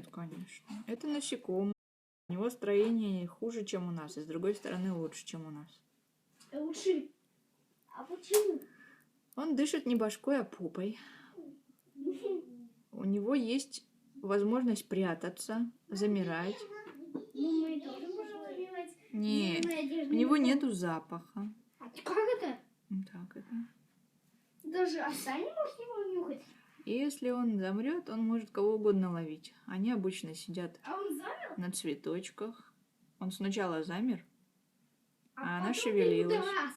Нет, конечно. Это насекомое. У него строение хуже, чем у нас, и с другой стороны лучше, чем у нас. Лучше. А почему? Он дышит не башкой, а попой. У него есть возможность прятаться, замирать. Ну, мы тоже можем замирать. Нет, у него нету запаха. А как это? Так это. Даже оса не может его нюхать. И если он замрет, он может кого угодно ловить. Они обычно сидят А он замер? на цветочках. Он сначала замер, а она потом шевелилась. ему раз.